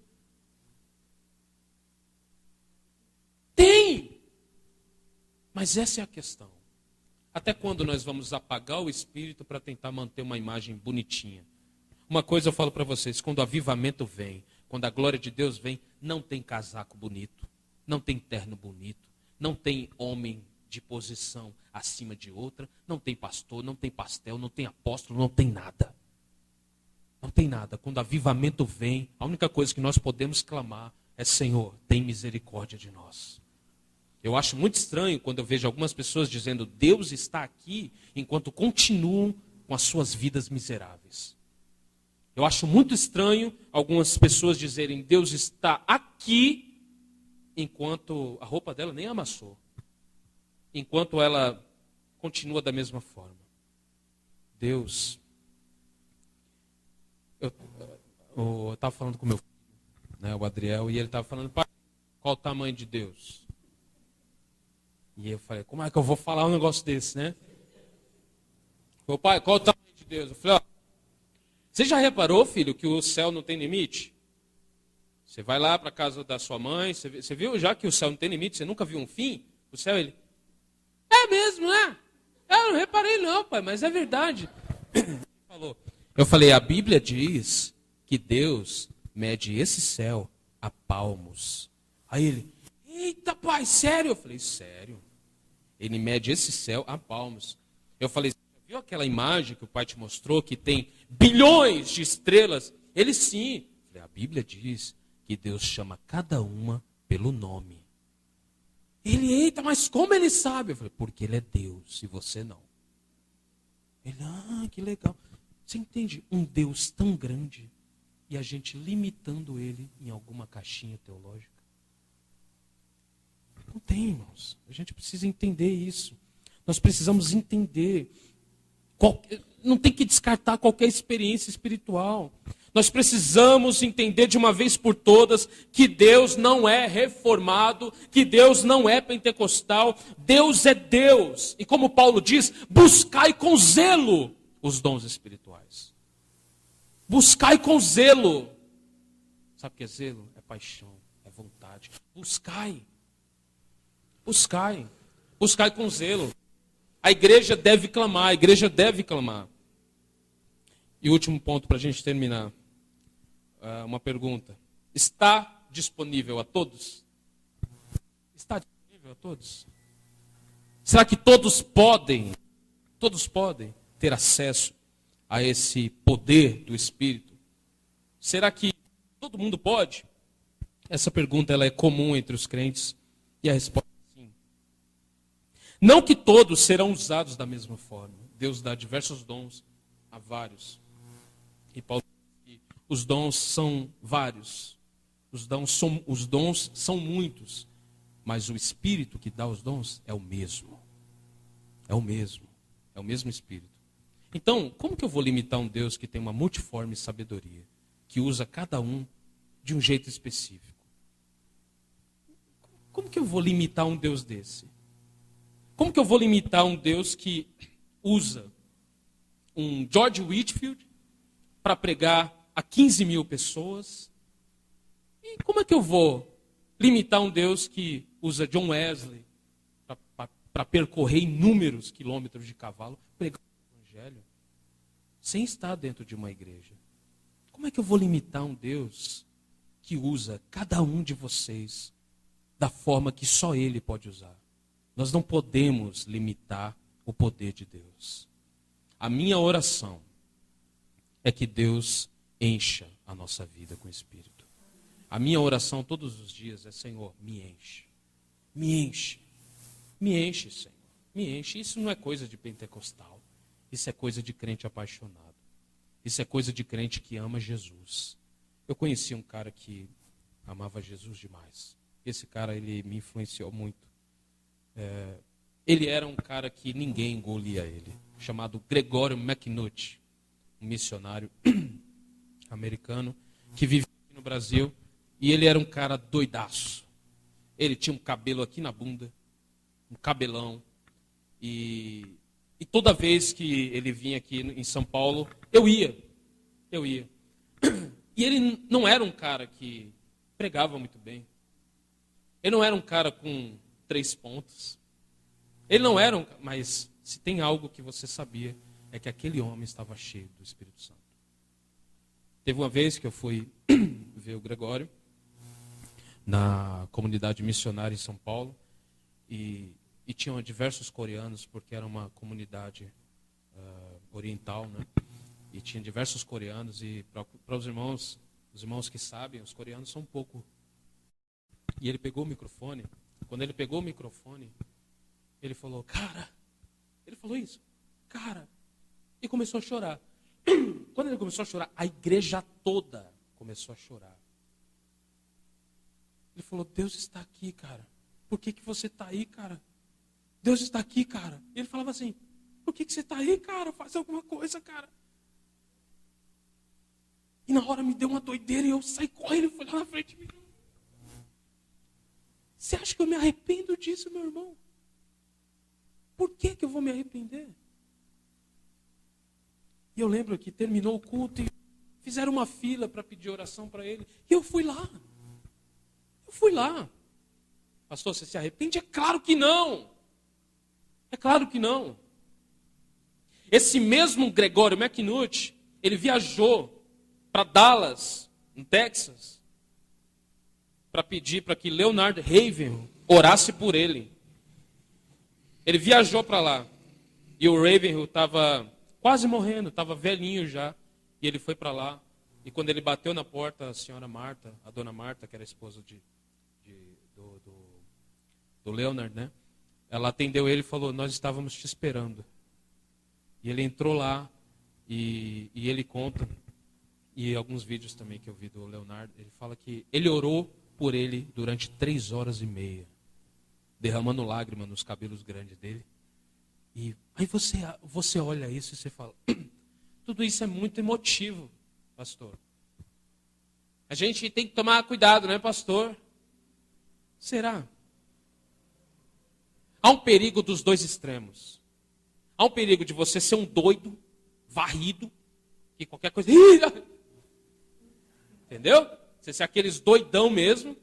Tem! Mas essa é a questão. Até quando nós vamos apagar o Espírito para tentar manter uma imagem bonitinha? Uma coisa eu falo para vocês, quando o avivamento vem, quando a glória de Deus vem, não tem casaco bonito, não tem terno bonito, não tem homem de posição acima de outra, não tem pastor, não tem pastel, não tem apóstolo, não tem nada. Não tem nada. Quando o avivamento vem, a única coisa que nós podemos clamar é: Senhor, tem misericórdia de nós. Eu acho muito estranho quando eu vejo algumas pessoas dizendo Deus está aqui, enquanto continuam com as suas vidas miseráveis. Eu acho muito estranho algumas pessoas dizerem Deus está aqui, enquanto a roupa dela nem amassou. Enquanto ela continua da mesma forma. Deus. Eu estava falando com meu filho, né, o Adriel, e ele estava falando, pai, qual o tamanho de Deus? E eu falei, como é que eu vou falar um negócio desse, né? Meu pai, qual o tamanho de Deus? Eu falei, ó, você já reparou, filho, que o céu não tem limite? Você vai lá para a casa da sua mãe, você viu já que o céu não tem limite? Você nunca viu um fim? O céu, ele... É mesmo, né? Eu não reparei não, pai, mas é verdade. Eu falei, a Bíblia diz que Deus mede esse céu a palmos. Aí ele, eita pai, sério? Eu falei, sério. Ele mede esse céu a palmos. Eu falei, viu aquela imagem que o pai te mostrou, que tem bilhões de estrelas? Ele sim. Eu falei, a Bíblia diz que Deus chama cada uma pelo nome. Ele, eita, mas como ele sabe? Eu falei, porque ele é Deus e você não. Ele, que legal. Você entende? Um Deus tão grande e a gente limitando ele em alguma caixinha teológica. Não tem, irmãos. A gente precisa entender isso. Nós precisamos entender. Não tem que descartar qualquer experiência espiritual. Nós precisamos entender de uma vez por todas que Deus não é reformado, que Deus não é pentecostal, Deus é Deus. E como Paulo diz, buscai com zelo os dons espirituais. Buscai com zelo. Sabe o que é zelo? É paixão, é vontade. Buscai. Buscai. Buscai com zelo. A igreja deve clamar, a igreja deve clamar. E último ponto para a gente terminar. Uma pergunta. Está disponível a todos? Está disponível a todos? Será que todos podem ter acesso a esse poder do Espírito? Será que todo mundo pode? Essa pergunta ela é comum entre os crentes e a resposta é sim. Não que todos serão usados da mesma forma. Deus dá diversos dons a vários. E Paulo diz que os dons são vários. Os dons são muitos. Mas o Espírito que dá os dons é o mesmo. É o mesmo. É o mesmo Espírito. Então, como que eu vou limitar um Deus que tem uma multiforme sabedoria? Que usa cada um de um jeito específico? Como que eu vou limitar um Deus desse? Como que eu vou limitar um Deus que usa um George Whitefield para pregar a 15 mil pessoas? E como é que eu vou limitar um Deus que usa John Wesley para percorrer inúmeros quilômetros de cavalo pregando o Evangelho, sem estar dentro de uma igreja? Como é que eu vou limitar um Deus que usa cada um de vocês da forma que só Ele pode usar? Nós não podemos limitar o poder de Deus. A minha oração é que Deus encha a nossa vida com o Espírito. A minha oração todos os dias é: Senhor, me enche. Me enche. Me enche, Senhor. Me enche. Isso não é coisa de pentecostal. Isso é coisa de crente apaixonado. Isso é coisa de crente que ama Jesus. Eu conheci um cara que amava Jesus demais. Esse cara, ele me influenciou muito. Ele era um cara que ninguém engolia ele, chamado Gregório McNutt, um missionário americano que vivia aqui no Brasil, e ele era um cara doidaço. Ele tinha um cabelo aqui na bunda, um cabelão, e toda vez que ele vinha aqui em São Paulo, eu ia. E ele não era um cara que pregava muito bem. Ele não era um cara com 3 pontos. Ele não era mas se tem algo que você sabia, é que aquele homem estava cheio do Espírito Santo. Teve uma vez que eu fui ver o Gregório na comunidade missionária em São Paulo, e tinham diversos coreanos, porque era uma comunidade oriental, né? E tinha diversos coreanos, e para os irmãos que sabem, os coreanos são um pouco. E ele pegou o microfone. Quando ele pegou o microfone, ele falou, cara, ele falou isso, cara, e começou a chorar. Quando ele começou a chorar, a igreja toda começou a chorar. Ele falou, Deus está aqui, cara. Por que você está aí, cara? Deus está aqui, cara. E ele falava assim, por que você está aí, cara? Faz alguma coisa, cara. E na hora me deu uma doideira e eu saí correndo e fui lá na frente. Você acha que eu me arrependo disso, meu irmão? Por que eu vou me arrepender? E eu lembro que terminou o culto e fizeram uma fila para pedir oração para ele. E eu fui lá. Pastor, você se arrepende? É claro que não. É claro que não. Esse mesmo Gregório McNutt, ele viajou para Dallas, no Texas, para pedir para que Leonard Ravenhill orasse por ele. Ele viajou para lá. E o Ravenhill estava quase morrendo, estava velhinho já. E ele foi para lá. E quando ele bateu na porta, a senhora Marta, a dona Marta, que era a esposa do Leonard, né? Ela atendeu ele e falou, nós estávamos te esperando. E ele entrou lá e ele conta, e alguns vídeos também que eu vi do Leonardo, ele fala que ele orou por ele durante 3 horas e meia, derramando lágrima nos cabelos grandes dele. E aí você olha isso e você fala, tudo isso é muito emotivo, pastor. A gente tem que tomar cuidado, né, pastor? Será? Há um perigo dos dois extremos. Há um perigo de você ser um doido, varrido, que qualquer coisa... Entendeu? Você ser aqueles doidão mesmo.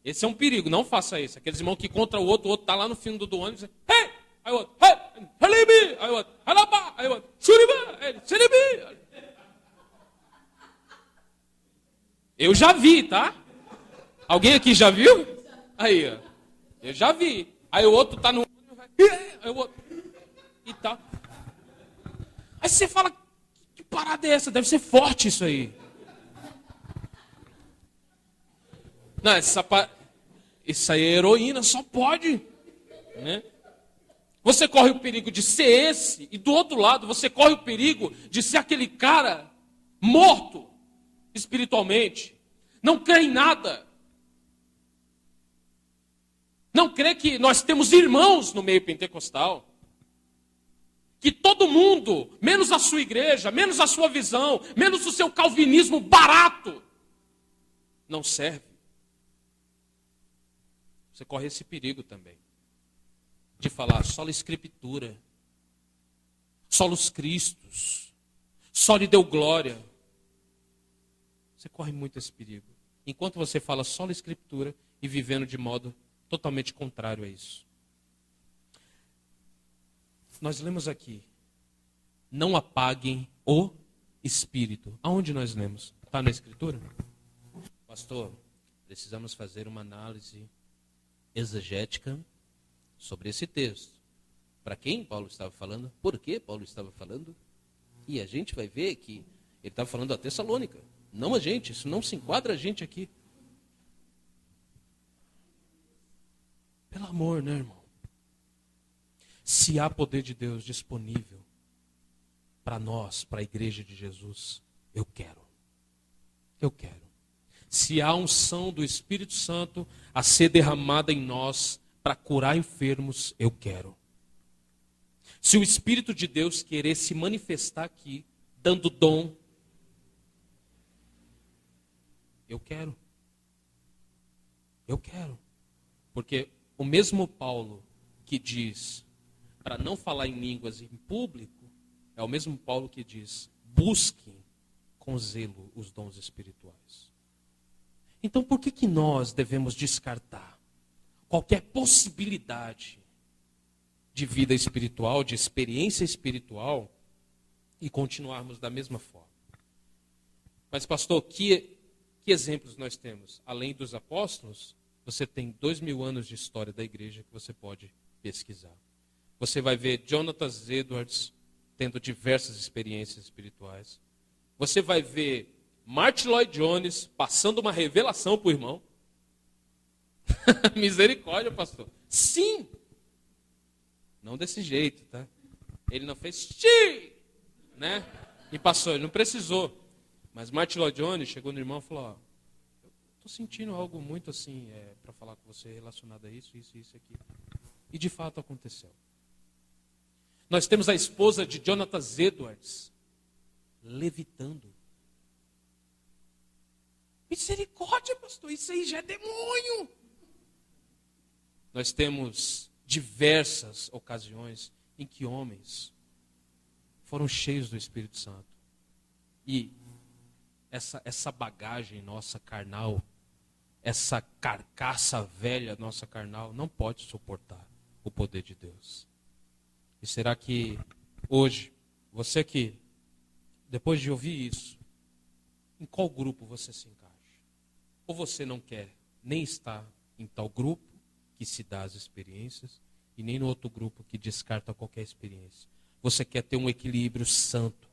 Esse é um perigo, não faça isso. Aqueles irmãos que contra o outro está lá no fim do ônibus. Hey! Aí o outro, hey! Halibi! Aí o outro, halaba! Aí o outro, suriba! Suribi! Eu já vi, tá? Alguém aqui já viu? Aí, ó. Eu já vi. Aí o outro tá no... Aí o outro... E tal. Aí você fala, que parada é essa? Deve ser forte isso aí. Não, isso aí é heroína, só pode. Né? Você corre o perigo de ser esse, e do outro lado, você corre o perigo de ser aquele cara morto espiritualmente. Não crê em nada. Não crê que nós temos irmãos no meio pentecostal. Que todo mundo, menos a sua igreja, menos a sua visão, menos o seu calvinismo barato, não serve. Você corre esse perigo também. De falar sola escritura, solos Cristos, só lhe deu glória. Você corre muito esse perigo. Enquanto você fala sola escritura e vivendo de modo totalmente contrário a isso. Nós lemos aqui, não apaguem o Espírito. Aonde nós lemos? Está na Escritura? Pastor, precisamos fazer uma análise exegética sobre esse texto. Para quem Paulo estava falando? Por que Paulo estava falando? E a gente vai ver que ele estava falando a Tessalônica. Não a gente, isso não se enquadra a gente aqui. Pelo amor, né, irmão? Se há poder de Deus disponível, para nós, para a igreja de Jesus, eu quero. Eu quero. Se há unção do Espírito Santo a ser derramada em nós para curar enfermos, eu quero. Se o Espírito de Deus querer se manifestar aqui, dando dom, eu quero. Eu quero. Porque o mesmo Paulo que diz para não falar em línguas em público, é o mesmo Paulo que diz, busquem com zelo os dons espirituais. Então por que nós devemos descartar qualquer possibilidade de vida espiritual, de experiência espiritual e continuarmos da mesma forma? Mas pastor, que exemplos nós temos? Além dos apóstolos, você tem 2000 anos de história da igreja que você pode pesquisar. Você vai ver Jonathan Edwards tendo diversas experiências espirituais. Você vai ver Martin Lloyd Jones passando uma revelação para o irmão. Misericórdia, pastor. Sim! Não desse jeito, tá? Ele não fez xi, né? E passou, ele não precisou. Mas Martin Lloyd Jones chegou no irmão e falou, ó, eu estou sentindo algo muito assim, para falar com você relacionado a isso, isso, isso aqui. E de fato aconteceu. Nós temos a esposa de Jonathan Edwards levitando. Misericórdia, pastor, isso aí já é demônio. Nós temos diversas ocasiões em que homens foram cheios do Espírito Santo. E essa bagagem nossa carnal, essa carcaça velha nossa carnal, não pode suportar o poder de Deus. E será que hoje, você que, depois de ouvir isso, em qual grupo você se encaixa? Ou você não quer nem estar em tal grupo que se dá as experiências, e nem no outro grupo que descarta qualquer experiência. Você quer ter um equilíbrio santo.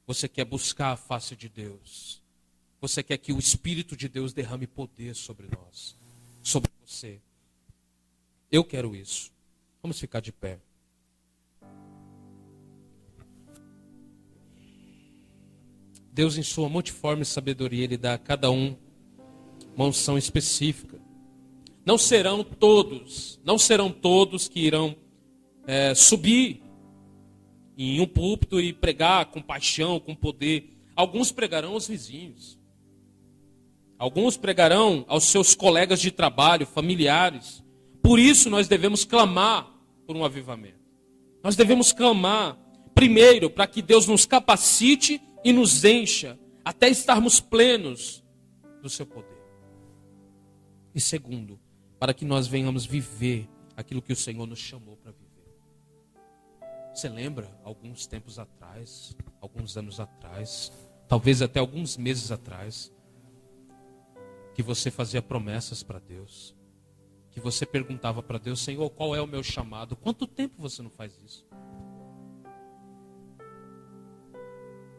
Você quer buscar a face de Deus. Você quer que o Espírito de Deus derrame poder sobre nós, sobre você. Eu quero isso. Vamos ficar de pé. Deus, em sua multiforme sabedoria, Ele dá a cada um uma unção específica. Não serão todos que irão subir em um púlpito e pregar com paixão, com poder. Alguns pregarão aos vizinhos. Alguns pregarão aos seus colegas de trabalho, familiares. Por isso nós devemos clamar por um avivamento. Nós devemos clamar, primeiro, para que Deus nos capacite e nos encha, até estarmos plenos do seu poder. E segundo, para que nós venhamos viver aquilo que o Senhor nos chamou para viver. Você lembra, alguns tempos atrás, alguns anos atrás, talvez até alguns meses atrás, que você fazia promessas para Deus, que você perguntava para Deus, Senhor, qual é o meu chamado? Quanto tempo você não faz isso?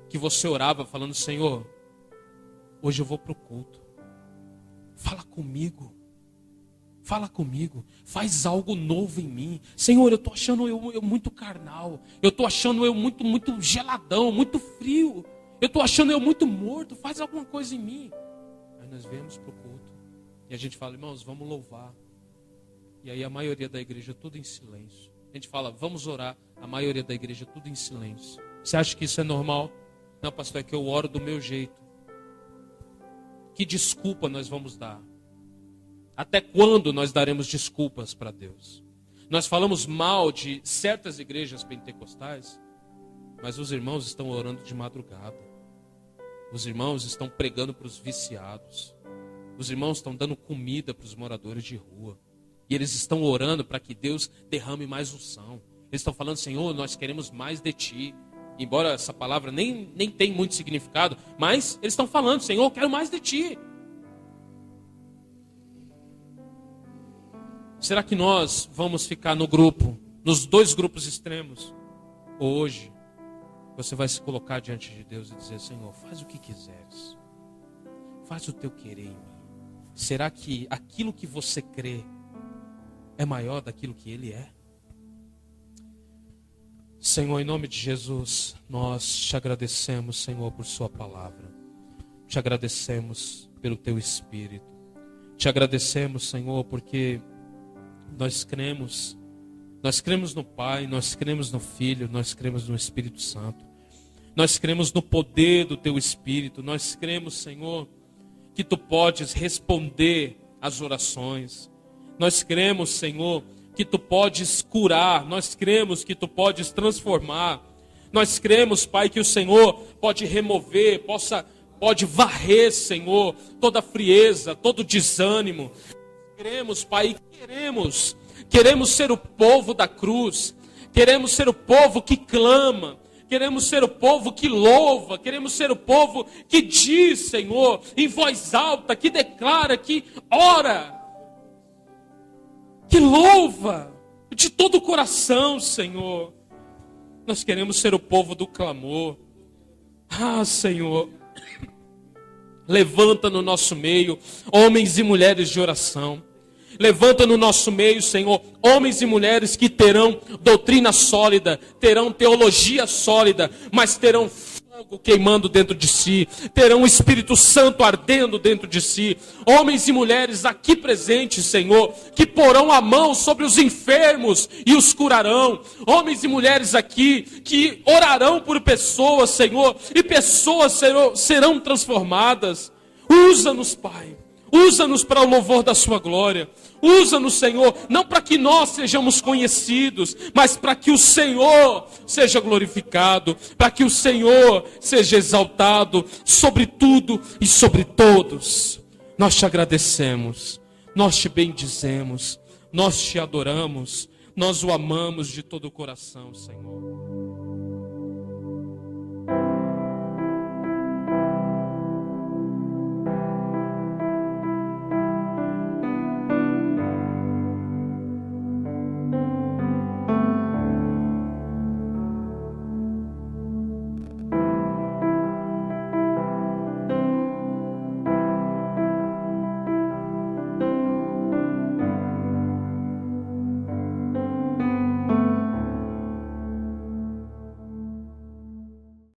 Que você orava falando, Senhor, hoje eu vou para o culto. Fala comigo. Fala comigo. Faz algo novo em mim. Senhor, eu estou achando eu muito carnal. Eu estou achando eu muito geladão, muito frio. Eu estou achando eu muito morto. Faz alguma coisa em mim. Aí nós viemos para o culto. E a gente fala, irmãos, vamos louvar. E aí a maioria da igreja tudo em silêncio. A gente fala, vamos orar. A maioria da igreja tudo em silêncio. Você acha que isso é normal? Não, pastor, é que eu oro do meu jeito. Que desculpa nós vamos dar? Até quando nós daremos desculpas para Deus? Nós falamos mal de certas igrejas pentecostais, mas os irmãos estão orando de madrugada. Os irmãos estão pregando para os viciados. Os irmãos estão dando comida para os moradores de rua. E eles estão orando para que Deus derrame mais unção. Eles estão falando, Senhor, nós queremos mais de Ti. Embora essa palavra nem tem muito significado, mas eles estão falando, Senhor, eu quero mais de Ti. Será que nós vamos ficar no grupo, nos dois grupos extremos? Ou hoje, você vai se colocar diante de Deus e dizer, Senhor, faz o que quiseres. Faz o Teu querer em mim. Será que aquilo que você crê é maior daquilo que Ele é? Senhor, em nome de Jesus, nós te agradecemos, Senhor, por sua palavra. Te agradecemos pelo teu Espírito. Te agradecemos, Senhor, porque nós cremos no Pai, nós cremos no Filho, nós cremos no Espírito Santo. Nós cremos no poder do teu Espírito. Nós cremos, Senhor, que tu podes responder às orações. Nós cremos, Senhor, que tu podes curar. Nós cremos que tu podes transformar. Nós cremos, Pai, que o Senhor pode remover, pode varrer, Senhor, toda frieza, todo desânimo. Queremos, Pai, queremos ser o povo da cruz, queremos ser o povo que clama, queremos ser o povo que louva, queremos ser o povo que diz, Senhor, em voz alta, que declara, que ora, que louva, de todo o coração, Senhor. Nós queremos ser o povo do clamor. Ah, Senhor, levanta no nosso meio homens e mulheres de oração. Levanta no nosso meio, Senhor, homens e mulheres que terão doutrina sólida, terão teologia sólida, mas terão fogo queimando dentro de si, terão o Espírito Santo ardendo dentro de si. Homens e mulheres aqui presentes, Senhor, que porão a mão sobre os enfermos e os curarão. Homens e mulheres aqui que orarão por pessoas, Senhor, e pessoas serão transformadas. Usa-nos, Pai. Usa-nos para o louvor da sua glória. Usa-nos, Senhor, não para que nós sejamos conhecidos, mas para que o Senhor seja glorificado, para que o Senhor seja exaltado sobre tudo e sobre todos. Nós te agradecemos, nós te bendizemos, nós te adoramos, nós o amamos de todo o coração, Senhor.